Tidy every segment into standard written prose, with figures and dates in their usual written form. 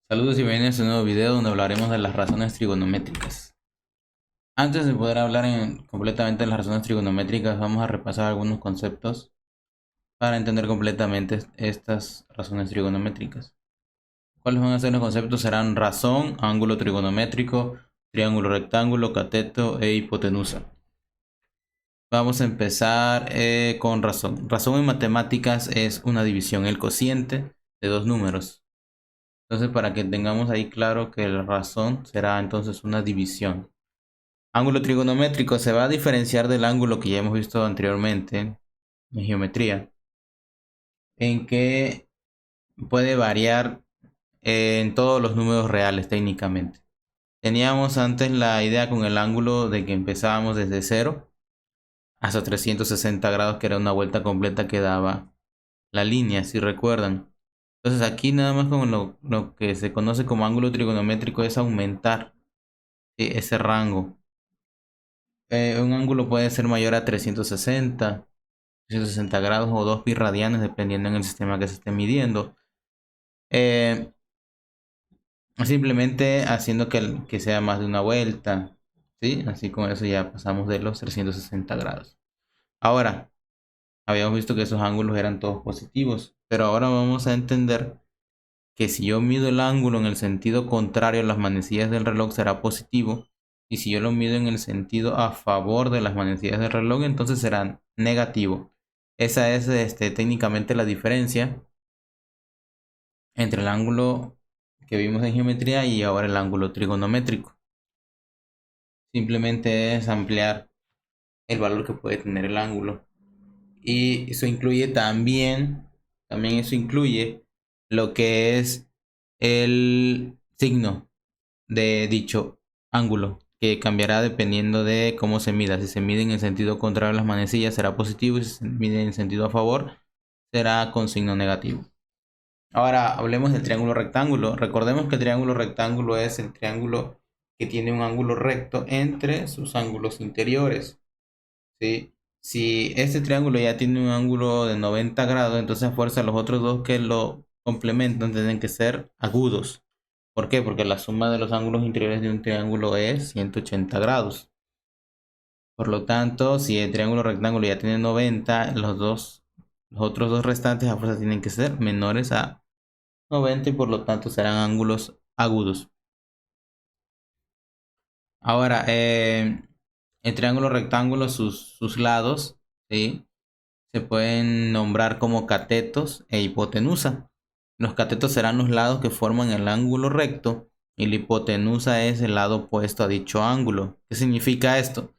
Saludos y bienvenidos a un nuevo video donde hablaremos de las razones trigonométricas. Antes de poder hablar completamente de las razones trigonométricas, vamos a repasar algunos conceptos para entender completamente estas razones trigonométricas. ¿Cuáles van a ser los conceptos? Serán razón, ángulo trigonométrico, triángulo rectángulo, cateto e hipotenusa. Vamos a empezar con razón. Razón en matemáticas es una división, el cociente de dos números. Entonces, para que tengamos ahí claro que la razón será entonces una división. Ángulo trigonométrico se va a diferenciar del ángulo que ya hemos visto anteriormente en geometría, en que puede variar en todos los números reales técnicamente. Teníamos antes la idea con el ángulo de que empezábamos desde 0 hasta 360 grados, que era una vuelta completa que daba la línea, si recuerdan. Entonces aquí nada más con lo que se conoce como ángulo trigonométrico es aumentar ese rango. Un ángulo puede ser mayor a 360 grados o 2 pi radianes, dependiendo en el sistema que se esté midiendo. Eh, Simplemente haciendo que sea más de una vuelta, ¿sí? Así con eso ya pasamos de los 360 grados. Ahora, habíamos visto que esos ángulos eran todos positivos, pero ahora vamos a entender que si yo mido el ángulo en el sentido contrario a las manecillas del reloj será positivo, y si yo lo mido en el sentido a favor de las manecillas del reloj entonces será negativo. Esa es técnicamente la diferencia entre el ángulo que vimos en geometría y ahora el ángulo trigonométrico. Simplemente es ampliar el valor que puede tener el ángulo. Y eso incluye también eso incluye lo que es el signo de dicho ángulo, que cambiará dependiendo de cómo se mida. Si se mide en el sentido contrario a las manecillas será positivo, y si se mide en el sentido a favor será con signo negativo. Ahora hablemos del triángulo rectángulo. Recordemos que el triángulo rectángulo es el triángulo que tiene un ángulo recto entre sus ángulos interiores, ¿sí? Si este triángulo ya tiene un ángulo de 90 grados, entonces a fuerza los otros dos que lo complementan tienen que ser agudos. ¿Por qué? Porque la suma de los ángulos interiores de un triángulo es 180 grados. Por lo tanto, si el triángulo rectángulo ya tiene 90, los otros dos restantes a fuerza tienen que ser menores a 90 y por lo tanto serán ángulos agudos. Ahora, el triángulo rectángulo, sus lados, ¿sí?, se pueden nombrar como catetos e hipotenusa. Los catetos serán los lados que forman el ángulo recto y la hipotenusa es el lado opuesto a dicho ángulo. ¿Qué significa esto?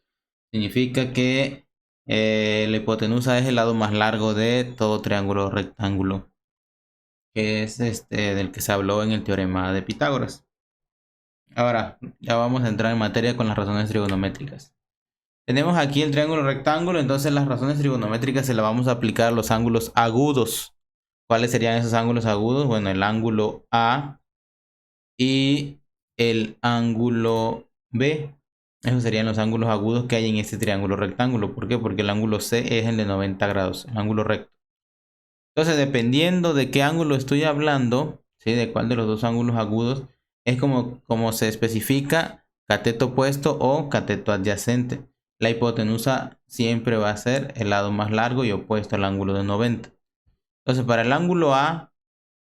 Significa que la hipotenusa es el lado más largo de todo triángulo rectángulo, que es del que se habló en el teorema de Pitágoras. Ahora, ya vamos a entrar en materia con las razones trigonométricas. Tenemos aquí el triángulo rectángulo, entonces las razones trigonométricas se las vamos a aplicar a los ángulos agudos. ¿Cuáles serían esos ángulos agudos? Bueno, el ángulo A y el ángulo B. Esos serían los ángulos agudos que hay en este triángulo rectángulo. ¿Por qué? Porque el ángulo C es el de 90 grados, el ángulo recto. Entonces, dependiendo de qué ángulo estoy hablando, ¿sí?, de cuál de los dos ángulos agudos, es como se especifica cateto opuesto o cateto adyacente. La hipotenusa siempre va a ser el lado más largo y opuesto al ángulo de 90. Entonces, para el ángulo A,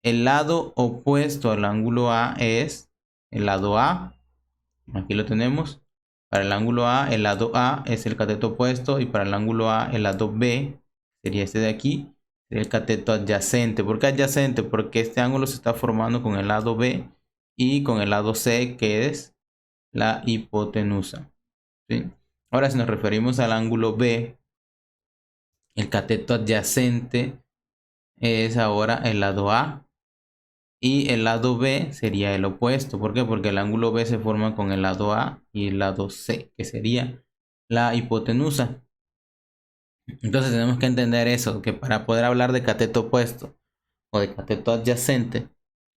el lado opuesto al ángulo A es el lado A. Aquí lo tenemos. Para el ángulo A, el lado A es el cateto opuesto, y para el ángulo A, el lado B sería este de aquí, sería el cateto adyacente. ¿Por qué adyacente? Porque este ángulo se está formando con el lado B y con el lado C, que es la hipotenusa, ¿sí? Ahora, si nos referimos al ángulo B, el cateto adyacente es ahora el lado A y el lado B sería el opuesto. ¿Por qué? Porque el ángulo B se forma con el lado A y el lado C, que sería la hipotenusa. Entonces tenemos que entender eso, que para poder hablar de cateto opuesto o de cateto adyacente,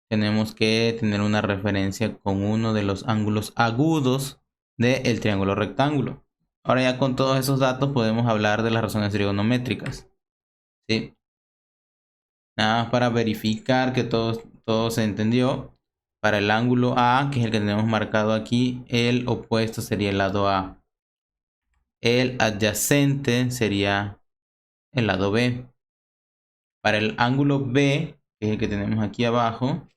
tenemos que tener una referencia con uno de los ángulos agudos del triángulo rectángulo. Ahora, ya con todos esos datos podemos hablar de las razones trigonométricas, ¿sí? Nada más para verificar que todo se entendió. Para el ángulo A, que es el que tenemos marcado aquí, el opuesto sería el lado A. El adyacente sería el lado B. Para el ángulo B, que es el que tenemos aquí abajo,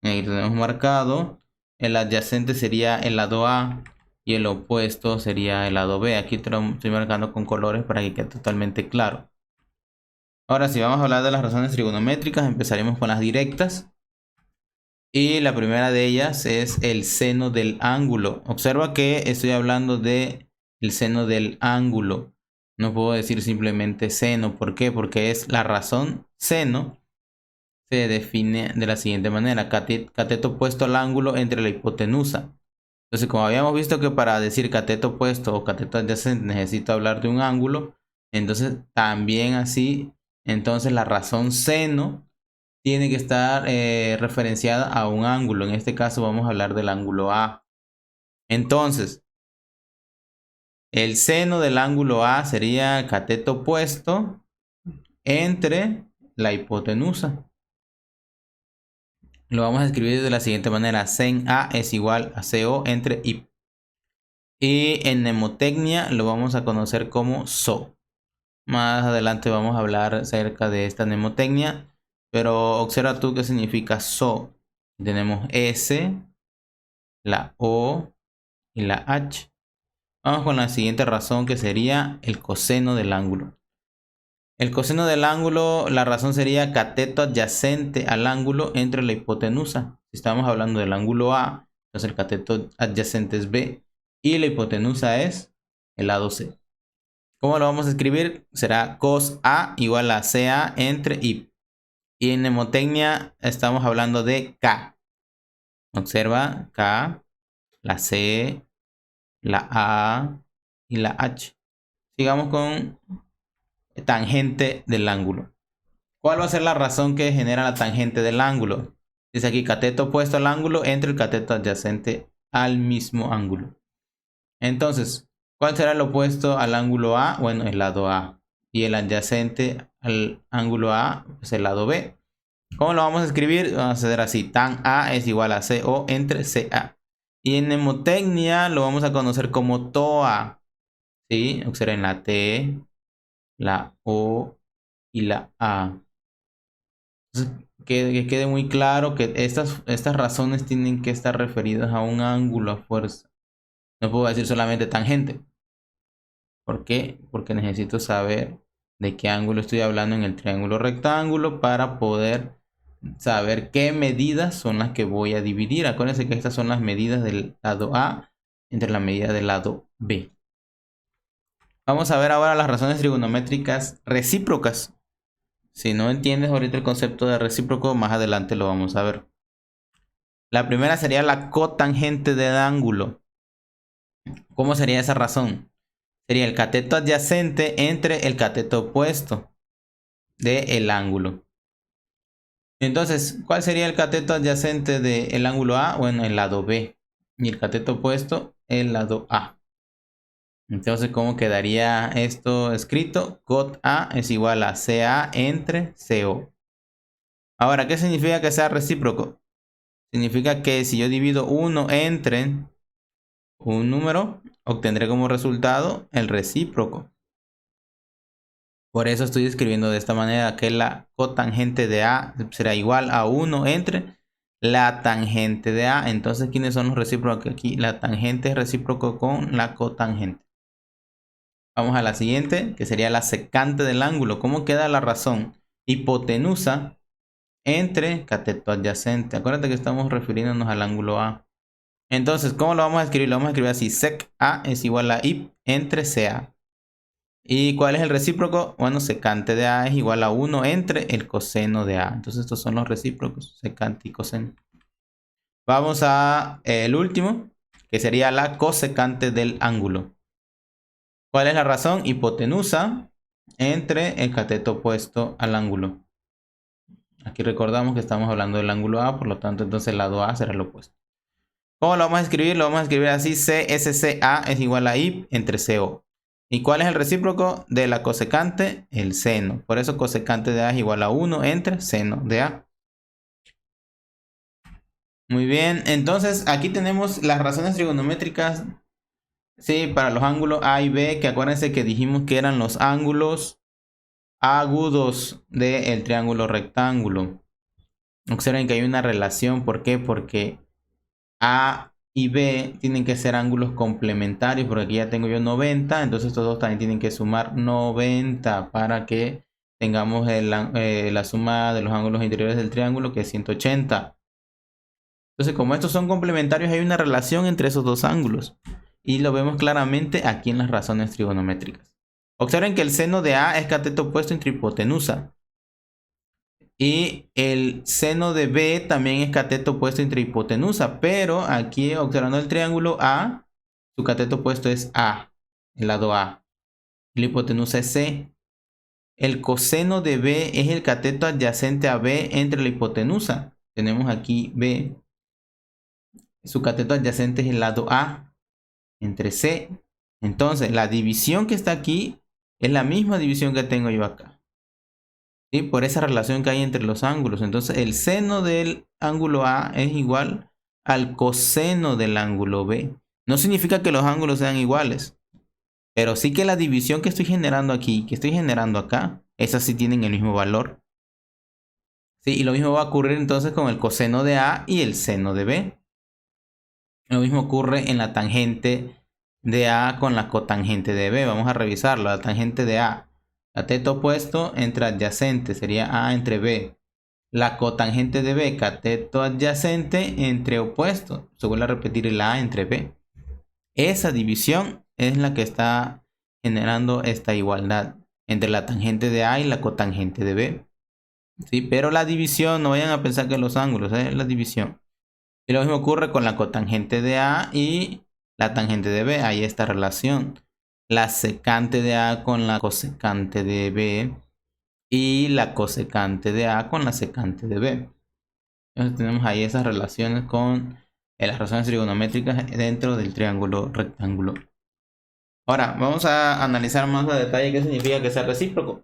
ahí lo tenemos marcado, el adyacente sería el lado A y el opuesto sería el lado B. Aquí te lo estoy marcando con colores para que quede totalmente claro. Ahora sí, vamos a hablar de las razones trigonométricas. Empezaremos con las directas. Y la primera de ellas es el seno del ángulo. Observa que estoy hablando de el seno del ángulo. No puedo decir simplemente seno. ¿Por qué? Porque es la razón seno. Se define de la siguiente manera: cateto opuesto al ángulo entre la hipotenusa. Entonces, como habíamos visto que para decir cateto opuesto o cateto adyacente necesito hablar de un ángulo, entonces también así, entonces la razón seno tiene que estar referenciada a un ángulo. En este caso vamos a hablar del ángulo A. Entonces, el seno del ángulo A sería cateto opuesto entre la hipotenusa. Lo vamos a escribir de la siguiente manera: sen A es igual a CO entre I. Y en mnemotecnia lo vamos a conocer como SO. Más adelante vamos a hablar acerca de esta mnemotecnia, pero observa tú qué significa SO. Tenemos S, la O y la H. Vamos con la siguiente razón, que sería el coseno del ángulo. El coseno del ángulo, la razón sería cateto adyacente al ángulo entre la hipotenusa. Si estamos hablando del ángulo A, entonces el cateto adyacente es B y la hipotenusa es el lado C. ¿Cómo lo vamos a escribir? Será cos A igual a CA entre I. Y en mnemotecnia estamos hablando de K. Observa K, la C, la A y la H. Sigamos con tangente del ángulo. ¿Cuál va a ser la razón que genera la tangente del ángulo? Dice aquí cateto opuesto al ángulo entre el cateto adyacente al mismo ángulo. Entonces, ¿cuál será el opuesto al ángulo A? Bueno, el lado A. Y el adyacente al ángulo A, pues el lado B. ¿Cómo lo vamos a escribir? Vamos a hacer así: tan A es igual a CO entre CA. Y en mnemotecnia lo vamos a conocer como TOA. ¿Sí? Observen la T, la O y la A. Entonces, que quede muy claro que estas razones tienen que estar referidas a un ángulo a fuerza. No puedo decir solamente tangente. ¿Por qué? Porque necesito saber de qué ángulo estoy hablando en el triángulo rectángulo para poder saber qué medidas son las que voy a dividir. Acuérdense que estas son las medidas del lado A entre la medida del lado B. Vamos a ver ahora las razones trigonométricas recíprocas. Si no entiendes ahorita el concepto de recíproco, más adelante lo vamos a ver. La primera sería la cotangente del ángulo. ¿Cómo sería esa razón? Sería el cateto adyacente entre el cateto opuesto del ángulo. Entonces, ¿cuál sería el cateto adyacente del ángulo A? Bueno, el lado B. Y el cateto opuesto, el lado A. Entonces, ¿cómo quedaría esto escrito? Cot A es igual a CA entre CO. Ahora, ¿qué significa que sea recíproco? Significa que si yo divido 1 entre un número, obtendré como resultado el recíproco. Por eso estoy escribiendo de esta manera, que la cotangente de A será igual a 1 entre la tangente de A. Entonces, ¿quiénes son los recíprocos aquí? La tangente es recíproco con la cotangente. Vamos a la siguiente, que sería la secante del ángulo. ¿Cómo queda la razón? Hipotenusa entre cateto adyacente. Acuérdate que estamos refiriéndonos al ángulo A. Entonces, ¿cómo lo vamos a escribir? Lo vamos a escribir así: sec A es igual a I entre CA. ¿Y cuál es el recíproco? Bueno, secante de A es igual a 1 entre el coseno de A. Entonces estos son los recíprocos, secante y coseno. Vamos a el último, que sería la cosecante del ángulo. ¿Cuál es la razón? Hipotenusa entre el cateto opuesto al ángulo. Aquí recordamos que estamos hablando del ángulo A, por lo tanto entonces el lado A será el opuesto. ¿Cómo lo vamos a escribir? Lo vamos a escribir así: CSCA es igual a I entre CO. ¿Y cuál es el recíproco de la cosecante? El seno. Por eso cosecante de A es igual a 1 entre seno de A. Muy bien, entonces aquí tenemos las razones trigonométricas, sí, para los ángulos A y B, que acuérdense que dijimos que eran los ángulos agudos del triángulo rectángulo. Observen que hay una relación, ¿por qué? Porque A y B tienen que ser ángulos complementarios, porque aquí ya tengo yo 90, entonces estos dos también tienen que sumar 90 para que tengamos la suma de los ángulos interiores del triángulo, que es 180. Entonces, como estos son complementarios, hay una relación entre esos dos ángulos. Y lo vemos claramente aquí en las razones trigonométricas. Observen que el seno de A es cateto opuesto entre hipotenusa. Y el seno de B también es cateto opuesto entre hipotenusa. Pero aquí, observando el triángulo A, su cateto opuesto es A, el lado A. La hipotenusa es C. El coseno de B es el cateto adyacente a B entre la hipotenusa. Tenemos aquí B. Su cateto adyacente es el lado A entre C. Entonces, la división que está aquí es la misma división que tengo yo acá. ¿Sí? Por esa relación que hay entre los ángulos. Entonces, el seno del ángulo A es igual al coseno del ángulo B. No significa que los ángulos sean iguales, pero sí que la división que estoy generando aquí, que estoy generando acá, esas sí tienen el mismo valor. ¿Sí? Y lo mismo va a ocurrir entonces con el coseno de A y el seno de B. Lo mismo ocurre en la tangente de A con la cotangente de B. Vamos a revisarlo. La tangente de A, cateto opuesto entre adyacente, sería A entre B. La cotangente de B, cateto adyacente entre opuesto. Se vuelve a repetir el A entre B. Esa división es la que está generando esta igualdad entre la tangente de A y la cotangente de B. ¿Sí? Pero la división, no vayan a pensar que los ángulos, es la división. Y lo mismo ocurre con la cotangente de A y la tangente de B. Hay esta relación. La secante de A con la cosecante de B y la cosecante de A con la secante de B. Entonces tenemos ahí esas relaciones con las razones trigonométricas dentro del triángulo rectángulo. Ahora vamos a analizar más a detalle qué significa que sea recíproco.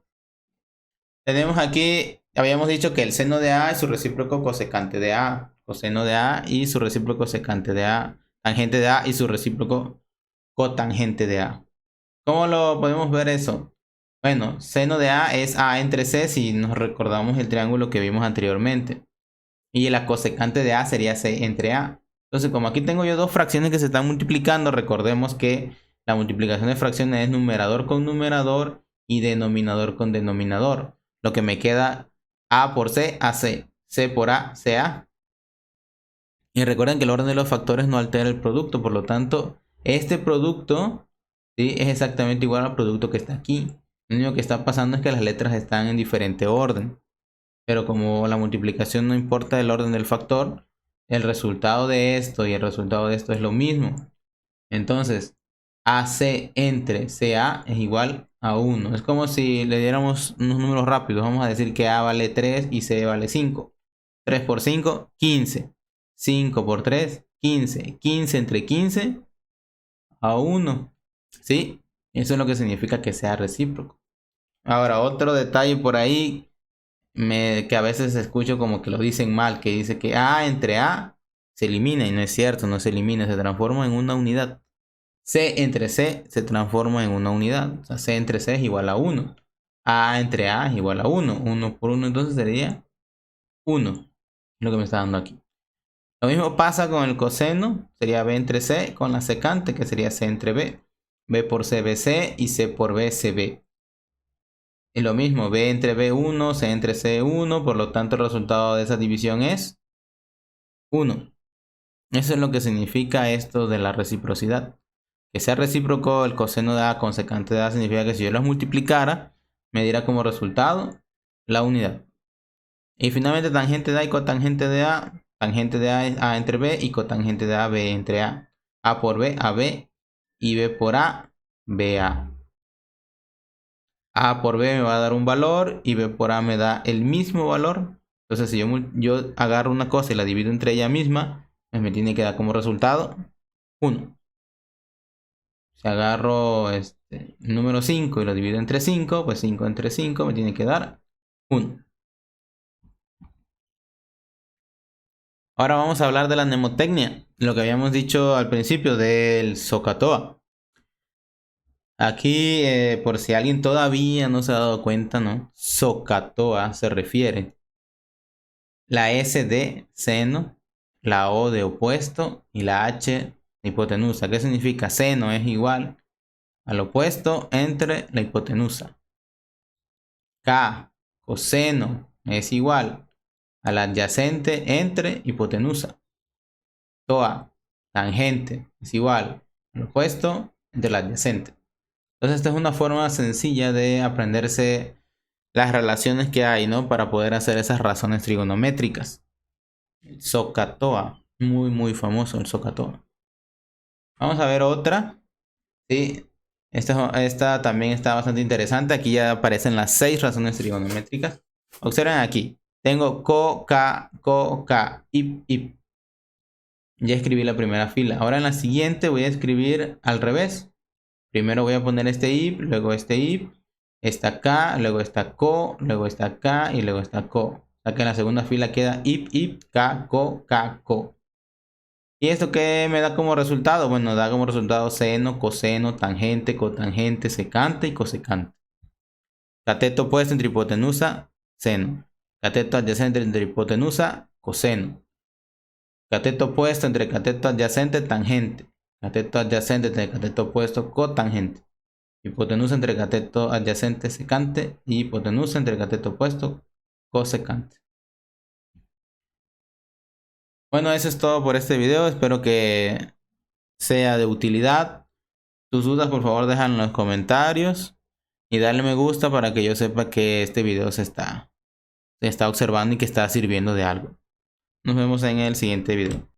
Tenemos aquí, habíamos dicho que el seno de A es su recíproco cosecante de A, coseno de A y su recíproco secante de A, tangente de A y su recíproco cotangente de A. ¿Cómo lo podemos ver eso? Bueno, seno de A es A entre C si nos recordamos el triángulo que vimos anteriormente. Y la cosecante de A sería C entre A. Entonces, como aquí tengo yo dos fracciones que se están multiplicando, recordemos que la multiplicación de fracciones es numerador con numerador y denominador con denominador. Lo que me queda A por C, AC. C por A, CA. Y recuerden que el orden de los factores no altera el producto, por lo tanto, este producto, ¿sí?, es exactamente igual al producto que está aquí. Lo único que está pasando es que las letras están en diferente orden. Pero como la multiplicación no importa el orden del factor, el resultado de esto y el resultado de esto es lo mismo. Entonces, AC entre CA es igual a 1. Es como si le diéramos unos números rápidos. Vamos a decir que A vale 3 y C vale 5. 3 por 5, 15. 5 por 3, 15. 15 entre 15 a 1. ¿Sí? Eso es lo que significa que sea recíproco. Ahora, otro detalle por ahí que a veces escucho como que lo dicen mal, que dice que A entre A se elimina y no es cierto, no se elimina, se transforma en una unidad. C entre C se transforma en una unidad, o sea, C entre C es igual a 1. A entre A es igual a 1, 1 por 1 entonces sería 1, lo que me está dando aquí. Lo mismo pasa con el coseno, sería B entre C con la secante, que sería C entre B. B por C, BC y C por B, CB. Es lo mismo, B entre B1, C entre C1, por lo tanto el resultado de esa división es 1. Eso es lo que significa esto de la reciprocidad. Que sea recíproco el coseno de A con secante de A significa que si yo los multiplicara, me diera como resultado la unidad. Y finalmente tangente de A y cotangente de A. Tangente de A es A entre B y cotangente de A, B entre A. A por B, AB y B por A, BA. A por B me va a dar un valor y B por A me da el mismo valor. Entonces si yo agarro una cosa y la divido entre ella misma, pues me tiene que dar como resultado 1. Si agarro el número 5 y lo divido entre 5, pues 5 entre 5 me tiene que dar 1. Ahora vamos a hablar de la mnemotecnia, lo que habíamos dicho al principio del SOHCAHTOA. Aquí, por si alguien todavía no se ha dado cuenta, ¿no? SOHCAHTOA se refiere la S de seno, la O de opuesto y la H de hipotenusa. ¿Qué significa? Seno es igual al opuesto entre la hipotenusa. K, coseno, es igual al adyacente entre hipotenusa. TOA, tangente, es igual al opuesto entre la adyacente. Entonces esta es una forma sencilla de aprenderse las relaciones que hay, ¿no? Para poder hacer esas razones trigonométricas. El SOHCAHTOA, muy famoso el SOHCAHTOA. Vamos a ver otra. Sí, esta también está bastante interesante. Aquí ya aparecen las 6 razones trigonométricas. Observen aquí. Tengo co, k, ip. Ya escribí la primera fila. Ahora en la siguiente voy a escribir al revés. Primero voy a poner este ip, luego este ip, esta k, luego esta co, luego esta k y luego esta co. O sea que en la segunda fila queda ip, k, co. ¿Y esto qué me da como resultado? Bueno, da como resultado seno, coseno, tangente, cotangente, secante y cosecante. Cateto opuesto entre hipotenusa, seno. Cateto adyacente entre hipotenusa, coseno. Cateto opuesto entre cateto adyacente, tangente. Cateto adyacente entre cateto opuesto, cotangente. Hipotenusa entre cateto adyacente, secante. Y hipotenusa entre cateto opuesto, cosecante. Bueno, eso es todo por este video. Espero que sea de utilidad. Tus dudas, por favor, déjalo en los comentarios. Y dale me gusta para que yo sepa que este video se está observando y que está sirviendo de algo. Nos vemos en el siguiente video.